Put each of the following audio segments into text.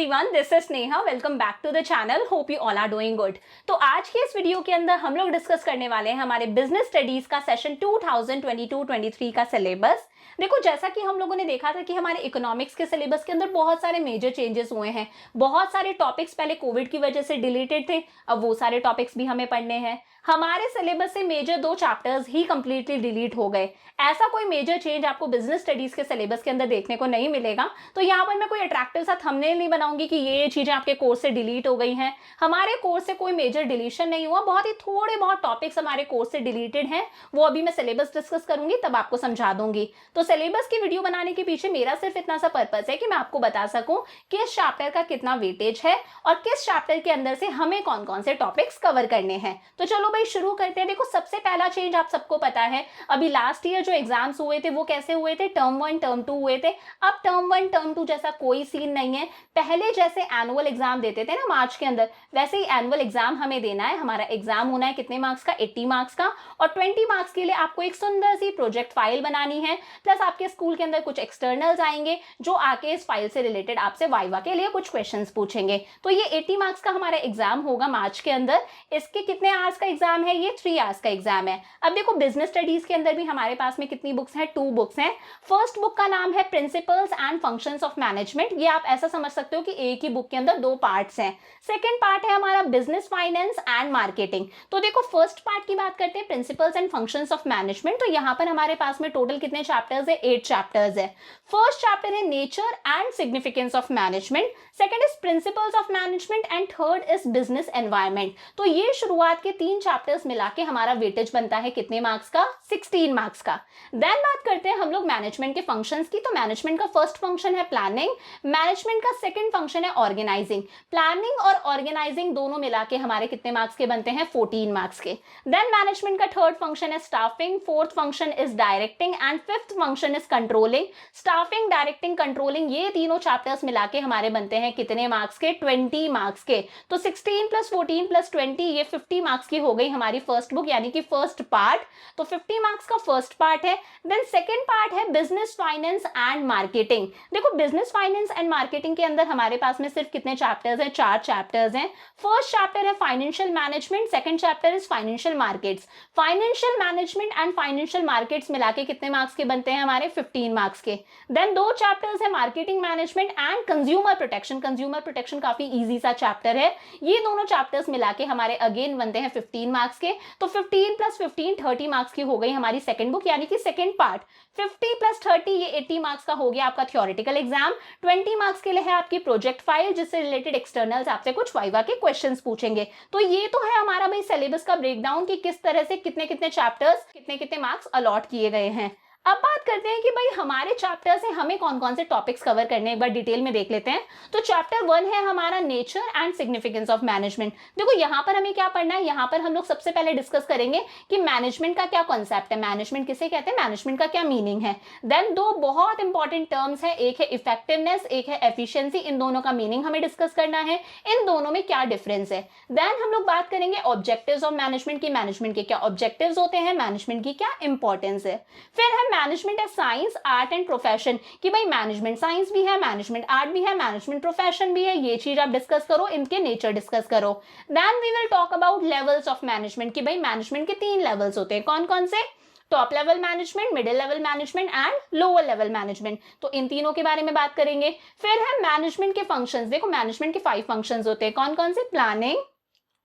Everyone, this is Sneha. Welcome back to the channel. Hope you all are doing good. तो आज के इस video के अंदर हम लोग डिस्कस करने वाले हैं हमारे बिजनेस स्टडीज का सेशन 2022-23 का सिलेबस। देखो, जैसा कि हम लोगों ने देखा था कि हमारे इकोनॉमिक्स के सिलेबस के अंदर बहुत सारे मेजर चेंजेस हुए हैं। बहुत सारे टॉपिक्स पहले कोविड की वजह से डिलीटेड थे, अब वो सारे टॉपिक्स भी हमें पढ़ने हैं। हमारे सिलेबस से मेजर 2 चैप्टर्स ही कंप्लीटली डिलीट हो गए। ऐसा कोई मेजर चेंज आपको बिजनेस स्टडीज के सिलेबस के अंदर देखने को नहीं मिलेगा। तो यहाँ पर मैं कोई अट्रैक्टिव सा थंबनेल नहीं बनाऊंगी कि ये चीजें आपके कोर्स से डिलीट हो गई हैं। हमारे कोर्स से कोई मेजर डिलीशन नहीं हुआ, बहुत ही थोड़े बहुत टॉपिक्स हमारे कोर्स से डिलीटेड हैं। वो अभी मैं सिलेबस डिस्कस करूंगी, तब आपको समझा दूंगी। तो सिलेबस की वीडियो बनाने के पीछे मेरा सिर्फ इतना सा पर्पस है कि मैं आपको बता सकूं कि इस चैप्टर का कितना वेटेज है और किस चैप्टर के अंदर से हमें कौन कौन से टॉपिक्स कवर करने हैं। तो चलो भाई शुरू करते हैं। देखो, सबसे पहला चेंज आप सबको पता है, अभी लास्ट ईयर जो एग्जाम्स हुए थे वो कैसे हुए थे, टर्म 1 टर्म 2 हुए थे। अब टर्म 1 टर्म 2 जैसा कोई सीन नहीं है। पहले जैसे एनुअल एग्जाम देते थे ना मार्च के अंदर, वैसे ही एनुअल एग्जाम हमें देना है। हमारा एग्जाम होना है कितने मार्क्स का, 80 मार्क्स का। और 20 मार्क्स के लिए आपको एक सुंदर सी प्रोजेक्ट फाइल बनानी है, प्लस आपके स्कूल के अंदर कुछ एक्सटर्नल्स आएंगे जो आके इस फाइल से रिलेटेड आपसे वाइवा के लिए कुछ क्वेश्चंस पूछेंगे। तो ये 80 मार्क्स का हमारा एग्जाम होगा मार्च के अंदर। इसके कितने आवर्स का एग्जाम है, ये 3 आवर्स का एग्जाम है। अब देखो, बिजनेस स्टडीज के अंदर भी हमारे पास में कितनी बुक्स हैं, 2 बुक्स हैं। फर्स्ट बुक का नाम है principles and functions of management. ये आप ऐसा समझ सकते हो कि एक ही बुक के अंदर 2 पार्ट्स हैं। सेकंड पार्ट है हमारा बिजनेस फाइनेंस एंड मार्केटिंग। तो देखो, फर्स्ट पार्ट की बात करते हैं, principles and functions of management. तो यहाँ पर हमारे पास में टोटल कितने चैप्टर्स है, 8 चैप्टर्स है। फर्स्ट चैप्टर है nature and significance of management, second is principles of management and third is business environment. तो ये शुरुआत के 3 चैप्टर्स मिला के हमारा वेटेज बनता है कितने मार्क्स का, 16 मार्क्स का। देन बात करते हैं हम लोग मैनेजमेंट के फंक्शंस की। तो मैनेजमेंट का फर्स्ट फंक्शन है प्लानिंग, मैनेजमेंट का सेकंड फंक्शन है ऑर्गेनाइजिंग। प्लानिंग और ऑर्गेनाइजिंग दोनों मिला के हमारे कितने मार्क्स के बनते हैं, 14 मार्क्स के। देन मैनेजमेंट का थर्ड फंक्शन है staffing, fourth function is directing and fifth function is controlling. Staffing, directing, controlling, ये तीनों चैप्टर्स मिला के हमारे बनते हैं कितने मार्क्स के, 20 मार्क्स के। तो 16 + 14 + 20, ये 50 मार्क्स की हो गई हमारी फर्स्ट बुक, यानी कि फर्स्ट पार्ट। तो 50 मार्क्स का फर्स्ट पार्ट है। देन सेकंड पार्ट है बिजनेस फाइनेंस एंड मार्केटिंग। देखो, बिजनेस फाइनेंस एंड मार्केटिंग के अंदर हमारे पास में सिर्फ कितने चैप्टर्स हैं, 4 चैप्टर्स हैं। फर्स्ट चैप्टर है financial management, second chapter is financial markets. Financial management and financial markets मिला के कितने मार्क्स के बनते हैं हमारे, 15 मार्क्स के। देन 2 चैप्टर्स है marketing management and consumer protection. Consumer protection काफी इजी सा चैप्टर है। ये दोनों चैप्टर्स मिला के हमारे अगेन बनते हैं 15 मार्क्स के। तो 15 + 15 30 मार्क्स की हो गई हमारी सेकंड बुक, यानी कि सेकंड पार्ट। 50 + 30 ये 80 मार्क्स का हो गया आपका थ्योरेटिकल एग्जाम। 20 मार्क्स के लिए है आपकी प्रोजेक्ट फाइल, जिससे रिलेटेड एक्सटर्नल्स आपसे कुछ वाइवा के क्वेश्चंस पूछेंगे। तो ये तो है हमारा भाई सिलेबस का ब्रेकडाउन कि किस तरह से कितने कितने चैप्टर्स, कितने कितने मार्क्स अलॉट किए गए हैं। अब बात करते हैं कि भाई हमारे चैप्टर से हमें कौन कौन से टॉपिक्स कवर करने, एक बार डिटेल में देख लेते हैं। तो चैप्टर 1 है हमारा nature and significance of management. देखो, यहाँ पर हमें क्या पढ़ना है, यहाँ पर हम लोग सबसे पहले डिस्कस करेंगे कि मैनेजमेंट का क्या कॉन्सेप्ट है, मैनेजमेंट किसे कहते हैं, मैनेजमेंट का क्या मीनिंग है। देन 2 बहुत इंपॉर्टेंट टर्म्स है, एक है इफेक्टिवनेस, एक है एफिशिएंसी। इन दोनों का मीनिंग हमें डिस्कस करना है, इन दोनों में क्या डिफरेंस है। देन हम लोग बात करेंगे ऑब्जेक्टिव्स ऑफ मैनेजमेंट की, मैनेजमेंट के क्या ऑब्जेक्टिव्स होते हैं, मैनेजमेंट की क्या इंपॉर्टेंस है। फिर है मैनेजमेंट है साइंस, आर्ट एंड प्रोफेशन, कि भाई मैनेजमेंट साइंस भी है, मैनेजमेंट आर्ट भी है, मैनेजमेंट प्रोफेशन भी है। ये चीज आप डिस्कस करो, इनके नेचर डिस्कस करो। Then we will talk about levels of management, कि भाई मैनेजमेंट के 3 लेवल्स होते हैं, कौन कौन से, top level management, middle level management and lower level management. तो इन तीनों के बारे में बात करेंगे। फिर है मैनेजमेंट के फंक्शंस। देखो, मैनेजमेंट के 5 फंक्शंस होते हैं, कौन कौन से, planning,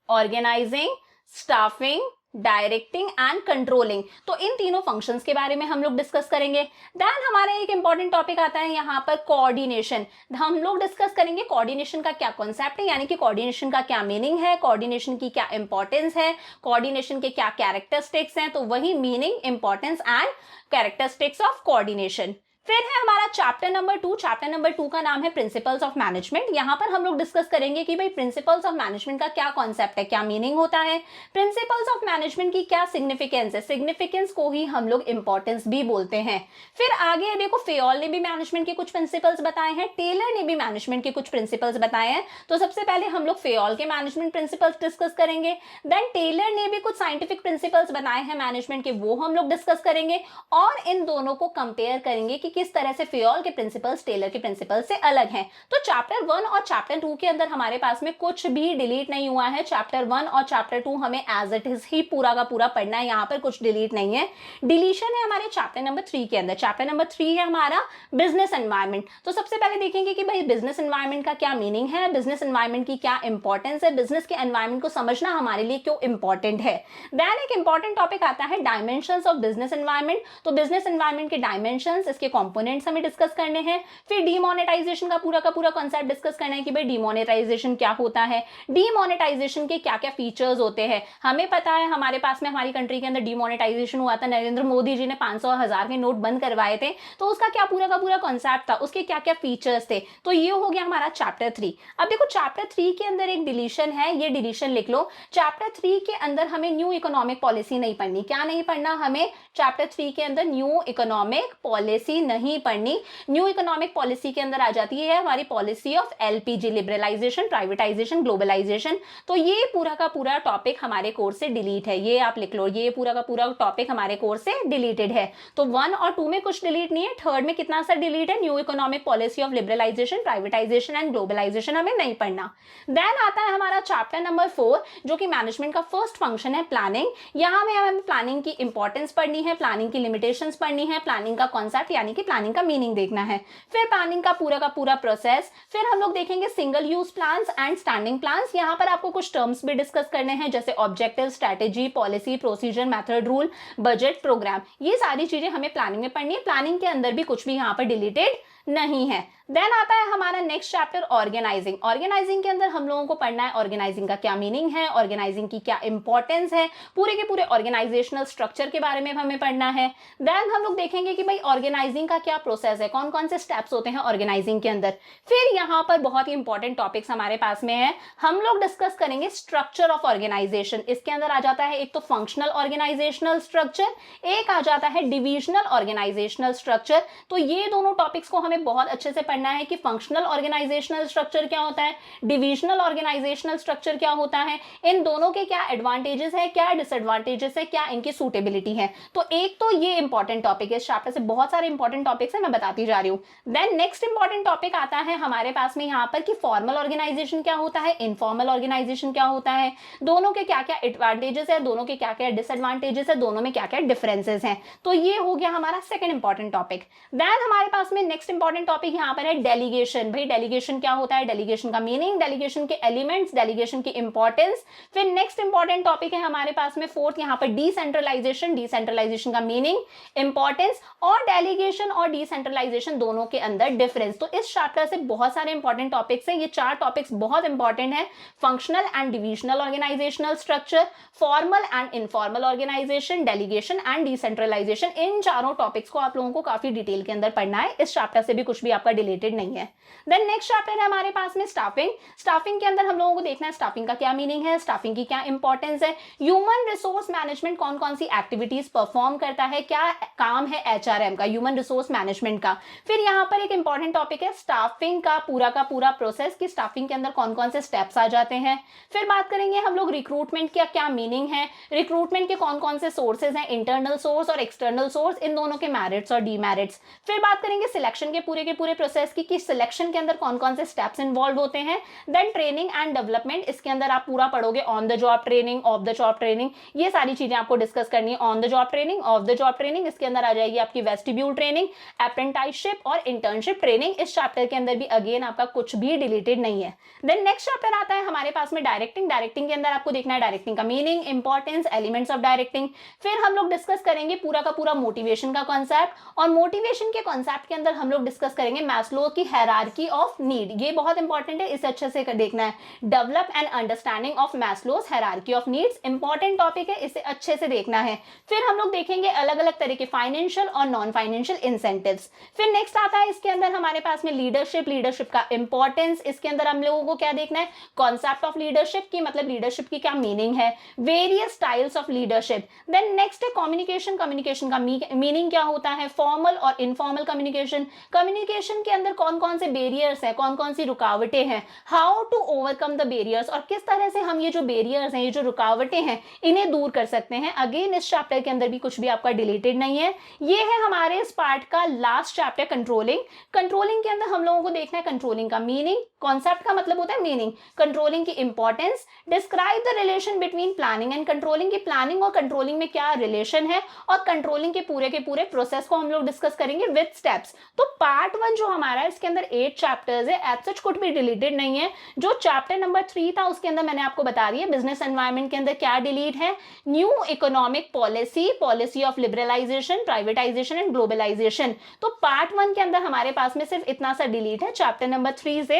organizing, staffing, directing and controlling. तो इन तीनों फंक्शंस के बारे में हम लोग डिस्कस करेंगे। देन हमारा एक इंपॉर्टेंट टॉपिक आता है यहाँ पर कोऑर्डिनेशन। हम लोग डिस्कस करेंगे कोऑर्डिनेशन का क्या कॉन्सेप्ट है, यानी कि कोऑर्डिनेशन का क्या मीनिंग है, कोऑर्डिनेशन की क्या इंपॉर्टेंस है, कोऑर्डिनेशन के क्या कैरेक्टरिस्टिक्स हैं। तो वही meaning, importance and characteristics of coordination. फिर है हमारा चैप्टर नंबर 2। चैप्टर नंबर 2 का नाम है प्रिंसिपल्स ऑफ मैनेजमेंट। यहाँ पर हम लोग डिस्कस करेंगे कि भाई प्रिंसिपल्स ऑफ मैनेजमेंट का क्या कॉन्सेप्ट है, क्या मीनिंग होता है, प्रिंसिपल्स ऑफ मैनेजमेंट की क्या सिग्निफिकेंस है, सिग्निफिकेंस को ही हम लोग इंपॉर्टेंस भी बोलते हैं। फिर आगे देखो, फेयोल ने भी मैनेजमेंट के कुछ प्रिंसिपल्स बताए हैं, टेलर ने भी मैनेजमेंट के कुछ प्रिंसिपल्स बताए हैं। तो सबसे पहले हम लोग फेयोल के मैनेजमेंट प्रिंसिपल्स डिस्कस करेंगे। देन टेलर ने भी कुछ साइंटिफिक प्रिंसिपल्स बनाए हैं मैनेजमेंट के, वो हम लोग डिस्कस करेंगे। और इन दोनों को कंपेयर करेंगे कि किस तरह से फियोल के प्रिंसिपल्स टेलर के प्रिंसिपल से अलग हैं। तो चैप्टर 1 और चैप्टर 2 के अंदर हमारे पास में कुछ भी डिलीट नहीं हुआ है। चैप्टर 1 और चैप्टर 2 हमें एज इट इज ही पूरा का पूरा पढ़ना है, यहाँ पर कुछ डिलीट नहीं है। डिलीशन है हमारे चैप्टर नंबर 3 के अंदर। चैप्टर नंबर 3 है हमारा बिजनेस एनवायरनमेंट। तो सबसे पहले देखेंगे कि भाई बिजनेस एनवायरनमेंट का क्या मीनिंग है, बिजनेस एनवायरनमेंट की क्या इंपॉर्टेंस है, बिजनेस के एनवायरनमेंट को समझना हमारे लिए क्यों इंपॉर्टेंट है। देन एक इंपॉर्टेंट टॉपिक आता है डायमेंशंस ऑफ बिजनेस एनवायरनमेंट। तो बिजनेस एनवायरनमेंट के डायमेंशंस, इसके कंपोनेंट्स हमें डिस्कस करने हैं। फिर डीमोनेटाइजेशन का पूरा कॉन्सेप्ट डिस्कस करना है कि भाई डीमोनेटाइजेशन क्या होता है, डीमोनेटाइजेशन के क्या क्या फीचर्स होते हैं। हमें पता है हमारे पास में हमारी कंट्री के अंदर डीमोनेटाइजेशन हुआ था, नरेंद्र मोदी जी ने 500 1000 के नोट बंद करवाए थे। तो उसका क्या पूरा का पूरा कॉन्सेप्ट था, उसके क्या क्या फीचर्स थे। तो ये हो गया हमारा चैप्टर 3। अब देखो चैप्टर 3 के अंदर एक डिलीशन है, ये डिलीशन लिख लो। चैप्टर 3 के अंदर हमें न्यू इकोनॉमिक पॉलिसी नहीं पढ़नी। क्या नहीं पढ़ना हमें चैप्टर 3 के अंदर? न्यू इकोनॉमिक पॉलिसी नहीं पढ़नी। न्यू इकोनॉमिक पॉलिसी के अंदर आ जाती है हमारी policy of LPG, liberalization, privatization, globalization. तो ये पूरा का पूरा टॉपिक हमारे कोर्स से डिलीट है, ये आप लिख लो। ये पूरा का पूरा टॉपिक हमारे कोर्स से डिलीटेड है। तो 1 और 2 में कुछ डिलीट नहीं है, 3rd में कितना सा डिलीट है? New economic policy of liberalization, privatization and globalization हमें नहीं पढ़ना। देन आता है हमारा चैप्टर नंबर 4 जो कि मैनेजमेंट का फर्स्ट फंक्शन है प्लानिंग। यहां में हमें प्लानिंग की इंपॉर्टेंस पढ़नी है, प्लानिंग की लिमिटेशंस पढ़नी है, प्लानिंग का कॉन्सेप्ट यानी कि प्लानिंग का मीनिंग देखना है, फिर प्लानिंग का पूरा प्रोसेस। फिर हम लोग देखेंगे single use plans and standing plans. यहां पर आपको कुछ टर्म्स भी डिस्कस करने हैं जैसे objective, strategy, policy, procedure, method, rule, budget, programme. ये सारी चीजें हमें प्लानिंग में पढ़नी है। प्लानिंग के अंदर भी कुछ भी यहाँ पर डिलीटेड नहीं है। देन आता है हमारा नेक्स्ट चैप्टर ऑर्गेनाइजिंग। ऑर्गेनाइजिंग के अंदर हम लोगों को पढ़ना है ऑर्गेनाइजिंग का क्या मीनिंग है, ऑर्गेनाइजिंग की क्या इंपॉर्टेंस है, पूरे के पूरे ऑर्गेनाइजेशनल स्ट्रक्चर के बारे में हमें पढ़ना है। देन हम लोग देखेंगे कि भाई ऑर्गेनाइजिंग का क्या प्रोसेस है, कौन कौन से स्टेप्स होते हैं ऑर्गेनाइजिंग के अंदर। फिर यहाँ पर बहुत ही इंपॉर्टेंट टॉपिक्स हमारे पास में है, हम लोग डिस्कस करेंगे स्ट्रक्चर ऑफ ऑर्गेनाइजेशन। इसके अंदर आ जाता है एक तो फंक्शनल ऑर्गेनाइजेशनल स्ट्रक्चर, एक आ जाता है डिविजनल ऑर्गेनाइजेशनल स्ट्रक्चर। तो ये दोनों टॉपिक्स को हमें बहुत अच्छे से पढ़ना है कि फंक्शनल ऑर्गेनाइजेशनल स्ट्रक्चर क्या होता है, डिविजनल ऑर्गेनाइजेशनल स्ट्रक्चर क्या होता है, इन दोनों के क्या एडवांटेजेस है, क्या डिसएडवांटेजेस है, क्या इनकी सूटेबिलिटी है। तो एक तो ये इंपॉर्टेंट टॉपिक है, इस चैप्टर से बहुत सारे इंपॉर्टेंट टॉपिक्स है, मैं बताती जा रही हूँ। देन नेक्स्ट इंपॉर्टेंट टॉपिक आता है हमारे पास में यहाँ पर कि फॉर्मल ऑर्गेनाइजेशन क्या होता है, इनफॉर्मल ऑर्गेनाइजेशन क्या होता है, दोनों के क्या क्या एडवांटेजेस है, दोनों के क्या क्या डिसएडवांटेजेस है, दोनों में क्या क्या डिफरेंसेस हैं। तो ये हो गया हमारा सेकंड इंपॉर्टेंट टॉपिक। देन हमारे पास में नेक्स्ट इंपॉर्टेंट टॉपिक यहाँ पर है डेलीगेशन। भाई डेलीगेशन क्या होता है, डेलीगेशन का मीनिंग, डेलीगेशन के एलिमेंट्स, डेलीगेशन की इंपॉर्टेंस। फिर नेक्स्ट इंपॉर्टेंट टॉपिक है हमारे पास में फोर्थ यहाँ पर डिसेंट्रलाइजेशन, डिसेंट्रलाइजेशन का मीनिंग, इंपॉर्टेंस और डेलीगेशन और डिसेंट्रलाइजेशन दोनों के अंदर डिफरेंस। तो इस चैप्टर से बहुत सारे इंपॉर्टेंट टॉपिक्स हैं, ये 4 टॉपिक्स बहुत इंपॉर्टेंट है, functional and divisional organizational structure, formal and informal organization, delegation and decentralization. इन चारों टॉपिक्स को आप लोगों को काफी डिटेल के अंदर पढ़ना है, इस चैप्टर से भी कुछ भी आपका रिलेटेड नहीं है। देन नेक्स्ट चैप्टर है हमारे पास में स्टाफिंग। स्टाफिंग के अंदर हम लोगों को देखना है स्टाफिंग का क्या मीनिंग है, स्टाफिंग की क्या इंपॉर्टेंस है, ह्यूमन रिसोर्स मैनेजमेंट कौन कौन सी एक्टिविटीज परफॉर्म करता है, क्या काम है एचआरएम का, ह्यूमन रिसोर्स मैनेजमेंट का। फिर यहाँ पर एक इंपॉर्टेंट टॉपिक है स्टाफिंग का पूरा प्रोसेस कि स्टाफिंग के अंदर कौन कौन से स्टेप्स आ जाते हैं। फिर बात करेंगे हम लोग रिक्रूटमेंट का क्या मीनिंग है, रिक्रूटमेंट के कौन कौन से सोर्सेज हैं, इंटरनल सोर्स और एक्सटर्नल सोर्स, इन दोनों के मेरिट्स और डीमेरिट्स। फिर बात करेंगे सिलेक्शन के पूरे प्रोसेस की कि सिलेक्शन के अंदर कौन कौन से स्टेप्स इन्वॉल्व होते हैं। देन ट्रेनिंग एंड डेवलपमेंट, इसके अंदर आप पूरा पढ़ोगे on the job training, of the job training, ये सारी चीजें आपको डिस्कस करनी है। On the job training, of the job training, इसके अंदर आ जाएगी आपकी वेस्टिब्यूल ट्रेनिंग, अप्रेंटिसशिप और इंटर्नशिप ट्रेनिंग। इस चैप्टर के अंदर भी अगेन आपका कुछ भी डिलीटेड नहीं है। देन नेक्स्ट चैप्टर आता है हमारे पास में डायरेक्टिंग। डायरेक्टिंग के अंदर आपको देखना है डायरेक्टिंग का meaning, importance, elements of directing. फिर हम लोग डिस्कस करेंगे पूरा का पूरा मोटिवेशन का कॉन्सेप्ट, और मोटिवेशन के कॉन्सेप्ट के अंदर हम लोग डिस्कस करेंगे मैस्लो की हायरार्की ऑफ नीड। ये बहुत इंपॉर्टेंट है, इसे अच्छे से देखना है। Develop and understanding of Maslow's hierarchy of needs, important topic है, इसे अच्छे से देखना है। फिर हम लोग देखेंगे अलग अलग तरह के फाइनेंशियल और नॉन फाइनेंशियल इंसेंटिव्स। फिर नेक्स्ट आता है इसके अंदर हमारे पास में लीडरशिप, लीडरशिप का इंपॉर्टेंस। इसके अंदर हम लोगों को क्या देखना है, कॉन्सेप्ट ऑफ लीडरशिप की मतलब लीडरशिप की क्या मीनिंग है, various styles of leadership. Then next है कम्युनिकेशन, कम्युनिकेशन का मीनिंग क्या होता है, फॉर्मल और इनफॉर्मल कम्युनिकेशन। कम्युनिकेशन के अंदर कौन कौन से बैरियर्स हैं, कौन कौन सी रुकावटें हैं, how to overcome the barriers, और किस तरह से हम ये जो बैरियर्स हैं, ये जो रुकावटें हैं, इन्हें दूर कर सकते हैं। अगेन इस चैप्टर के अंदर भी कुछ भी आपका डिलीटेड नहीं है। ये है हमारे इस पार्ट का लास्ट चैप्टर, कंट्रोलिंग। कंट्रोलिंग के अंदर हम लोगों को देखना है कंट्रोलिंग का मीनिंग, कॉन्सेप्ट का मतलब होता है मीनिंग, कंट्रोलिंग की importance, describe the relation between planning and controlling, की प्लानिंग और कंट्रोलिंग में क्या रिलेशन है, और कंट्रोलिंग के पूरे प्रोसेस को हम लोग डिस्कस करेंगे विद स्टेप्स। तो पार्ट 1 जो हमारा है इसके अंदर 8 चैप्टर्स है, एज सच कुछ भी डिलीटेड नहीं है। जो चैप्टर नंबर 3 था उसके अंदर मैंने आपको बता दिया बिजनेस एनवायरनमेंट के अंदर क्या डिलीट है, new economic policy, policy of liberalization, privatization and globalization. तो पार्ट 1 के अंदर हमारे पास में सिर्फ इतना सा डिलीट है चैप्टर नंबर 3 से।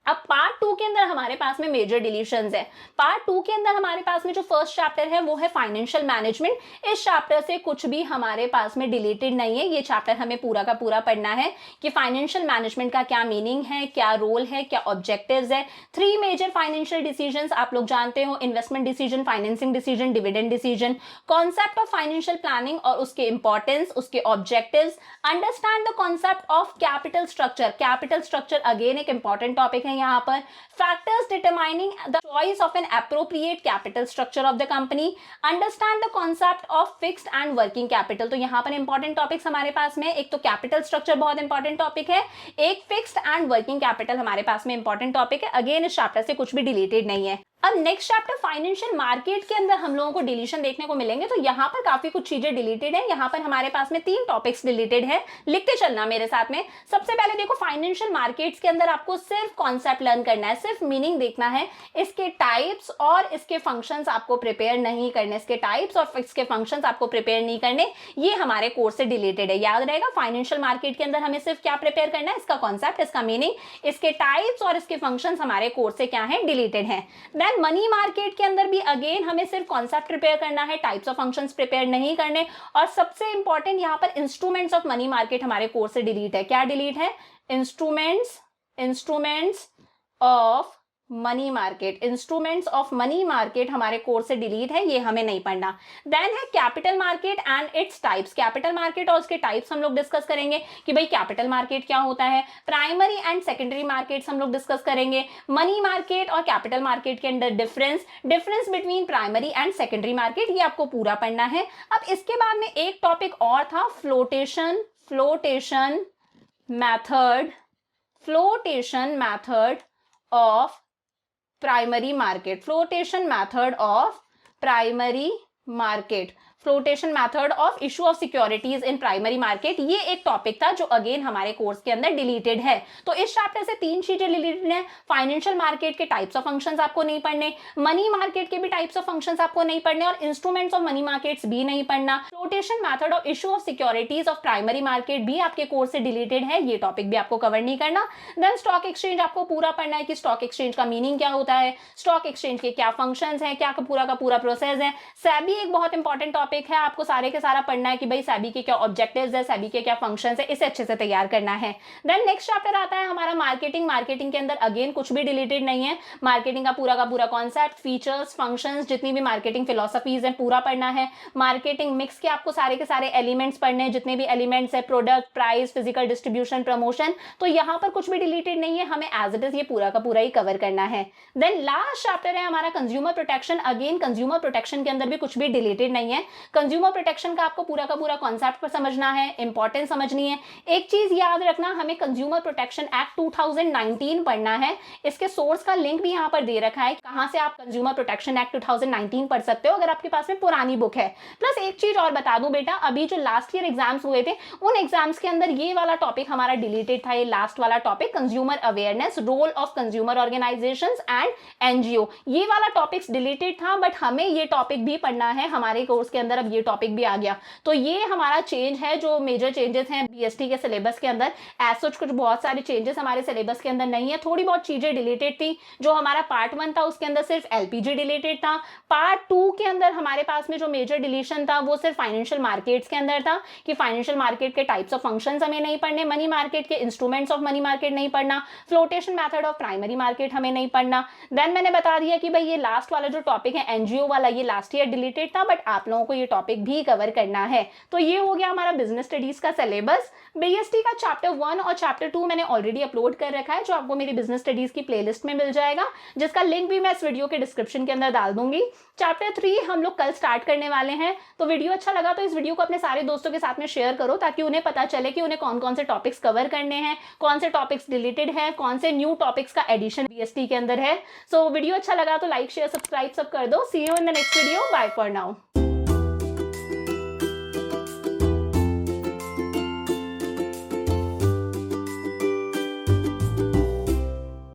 अब पार्ट 2 के अंदर हमारे पास में मेजर डिलीशंस है। पार्ट 2 के अंदर हमारे पास में जो फर्स्ट चैप्टर है वो है फाइनेंशियल मैनेजमेंट। इस चैप्टर से कुछ भी हमारे पास में डिलीटेड नहीं है। ये चैप्टर हमें पूरा का पूरा पढ़ना है कि फाइनेंशियल मैनेजमेंट का क्या मीनिंग है, क्या रोल है, क्या ऑब्जेक्टिव्स है। 3 मेजर फाइनेंशियल डिसीजंस आप लोग जानते हो, investment decision, financing decision, dividend decision, concept of financial planning और उसके इंपॉर्टेंस, उसके objectives, understand the concept of capital structure. Capital structure again एक इंपॉर्टेंट टॉपिक है यहाँ पर। Factors determining the choice of N appropriate capital structure of the company, understand the concept of fixed and working capital. तो यहाँ पर important topics हमारे पास में, एक तो कैपिटल स्ट्रक्चर बहुत इंपॉर्टेंट टॉपिक है, एक फिक्स्ड एंड वर्किंग कैपिटल हमारे पास में इंपॉर्टेंट टॉपिक है। अगेन इस चैप्टर से कुछ भी डिलीटेड नहीं है। अब नेक्स्ट चैप्टर फाइनेंशियल मार्केट के अंदर हम लोगों को डिलीशन देखने को मिलेंगे। तो यहाँ पर काफी कुछ चीजें डिलीटेड है। यहाँ पर हमारे पास में 3 टॉपिक्स डिलीटेड है, लिखते चलना मेरे साथ में। सबसे पहले देखो, फाइनेंशियल मार्केट्स के अंदर आपको सिर्फ कॉन्सेप्ट लर्न करना है, सिर्फ मीनिंग देखना है। इसके टाइप्स और इसके फंक्शंस आपको प्रिपेयर नहीं करने, इसके टाइप्स और इसके फंक्शंस आपको प्रिपेयर नहीं करने, ये हमारे कोर्स से डिलीटेड है। याद रहेगा, फाइनेंशियल मार्केट के अंदर हमें सिर्फ क्या प्रिपेयर करना है, इसका कॉन्सेप्ट, इसका मीनिंग, इसके टाइप्स और इसके फंक्शंस हमारे कोर्स से क्या है, डिलीटेड है। देन मनी मार्केट के अंदर भी अगेन हमें सिर्फ कॉन्सेप्ट प्रिपेयर करना है, टाइप्स ऑफ फंक्शंस प्रिपेयर नहीं करने। और सबसे इंपॉर्टेंट यहाँ पर इंस्ट्रूमेंट्स ऑफ मनी मार्केट हमारे कोर्स से डिलीट है। क्या डिलीट है? Instruments of money market, instruments of money market हमारे कोर्स से डिलीट है, ये हमें नहीं पढ़ना। देन है capital market and its types. Capital market और उसके टाइप्स हम लोग डिस्कस करेंगे कि भाई कैपिटल मार्केट क्या होता है। प्राइमरी एंड सेकेंडरी मार्केट्स हम लोग डिस्कस करेंगे। मनी मार्केट और कैपिटल मार्केट के अंदर difference between primary and secondary market, ये आपको पूरा पढ़ना है। अब इसके बाद में एक टॉपिक और था, flotation method of primary market, flotation method of issue of securities in primary market, ये एक टॉपिक था जो अगेन हमारे कोर्स के अंदर डिलीटेड है। तो इस चैप्टर से 3 चीजें डिलीटेड हैं। फाइनेंशियल मार्केट के टाइप्स ऑफ फंक्शंस आपको नहीं पढ़ने, मनी मार्केट के भी टाइप्स ऑफ फंक्शंस आपको नहीं पढ़ने, और इंस्ट्रूमेंट्स ऑफ मनी मार्केट्स भी नहीं पढ़ना। Flotation method of issue of securities of primary market भी आपके कोर्स से डिलीटेड है, ये टॉपिक भी आपको कवर नहीं करना। देन स्टॉक एक्सचेंज आपको पूरा पढ़ना है कि स्टॉक एक्सचेंज का मीनिंग क्या होता है, स्टॉक एक्सचेंज के क्या फंक्शंस हैं, क्या पूरा का पूरा प्रोसेस है। सेबी एक बहुत इंपॉर्टेंट टॉपिक है, आपको सारे के सारा पढ़ना है कि भाई सेबी के क्या ऑब्जेक्टिव्स है, सेबी के क्या फंक्शंस है, इसे अच्छे से तैयार करना है। देन नेक्स्ट चैप्टर आता है हमारा मार्केटिंग के अंदर अगेन कुछ भी डिलीटेड नहीं है। मार्केटिंग का पूरा कॉन्सेप्ट, फीचर्स, फंक्शंस, जितनी भी मार्केटिंग फिलोसफीज हैं पूरा पढ़ना है। मार्केटिंग मिक्स के आपको सारे के सारे एलिमेंट्स पढ़ने हैं, जितने भी एलिमेंट्स है, product, price, physical distribution, promotion, तो यहाँ पर कुछ भी डिलीटेड नहीं है, हमें एज इट इज ये पूरा का पूरा ही कवर करना है। देन लास्ट चैप्टर है हमारा consumer protection. Again consumer protection के अंदर भी कुछ भी डिलीटेड नहीं है। कंज्यूमर प्रोटेक्शन का आपको पूरा का पूरा कॉन्सेप्ट पर समझना है, इंपॉर्टेंस समझनी है। एक चीज याद रखना, हमें कंज्यूमर प्रोटेक्शन एक्ट 2019 पढ़ना है। इसके सोर्स का लिंक भी यहाँ पर दे रखा है, कहां से आप कंज्यूमर प्रोटेक्शन एक्ट 2019 पढ़ सकते हो अगर आपके पास में पुरानी बुक है। प्लस एक चीज और बता दूं बेटा, अभी जो लास्ट ईयर एग्जाम्स हुए थे उन एग्जाम्स के अंदर ये वाला टॉपिक हमारा डिलीटेड था, ये लास्ट वाला topic, consumer awareness, role of consumer organizations and NGO, ये वाला टॉपिक्स डिलीटेड था, बट हमें ये टॉपिक भी पढ़ना है हमारे कोर्स के अंदर। अब ये टॉपिक भी आ गया, तो ये हमारा चेंज है, जो मेजर चेंजेस हैं बीएसटी के सिलेबस के अंदर। एज सच कुछ बहुत सारे चेंजेस हमारे सिलेबस के अंदर नहीं है, थोड़ी बहुत चीजें डिलीटेड थी। जो हमारा पार्ट 1 था उसके अंदर सिर्फ एलपीजी डिलीटेड था। पार्ट 2 के अंदर हमारे पास में जो मेजर डिलीशन था वो सिर्फ फाइनेंशियल मार्केट्स के अंदर था कि फाइनेंशियल मार्केट के टाइप्स ऑफ फंक्शंस हमें नहीं पढ़ने, मनी मार्केट के इंस्ट्रूमेंट्स ऑफ मनी मार्केट नहीं पढ़ना, flotation method of primary market हमें नहीं पढ़ना। देन मैंने बता दिया कि भाई ये लास्ट वाला जो टॉपिक है एनजीओ वाला, ये लास्ट ईयर डिलीटेड था, बट आप लोगों को ये ये टॉपिक भी कवर करना है। तो ये हो गया हमारा बिजनेस स्टडीज का सिलेबस। बीएसटी का चैप्टर 1 और चैप्टर 2 मैंने ऑलरेडी अपलोड कर रखा है, जो आपको मेरी बिजनेस स्टडीज की प्लेलिस्ट में मिल जाएगा, जिसका लिंक भी मैं इस वीडियो के डिस्क्रिप्शन के अंदर डाल दूंगी। चैप्टर 3 हम लोग कल स्टार्ट करने वाले हैं। तो वीडियो अच्छा लगा तो इस वीडियो को अपने सारे दोस्तों के साथ में शेयर करो, ताकि उन्हें पता चले कि उन्हें कौन कौन से टॉपिक्स कवर करने हैं, कौन से टॉपिक्स डिलीटेड हैं, कौन से न्यू टॉपिक्स का एडिशन बीएसटी के अंदर है। सो वीडियो अच्छा लगा तो लाइक शेयर सब्सक्राइब सब कर दो। See you in the next video. Bye for now.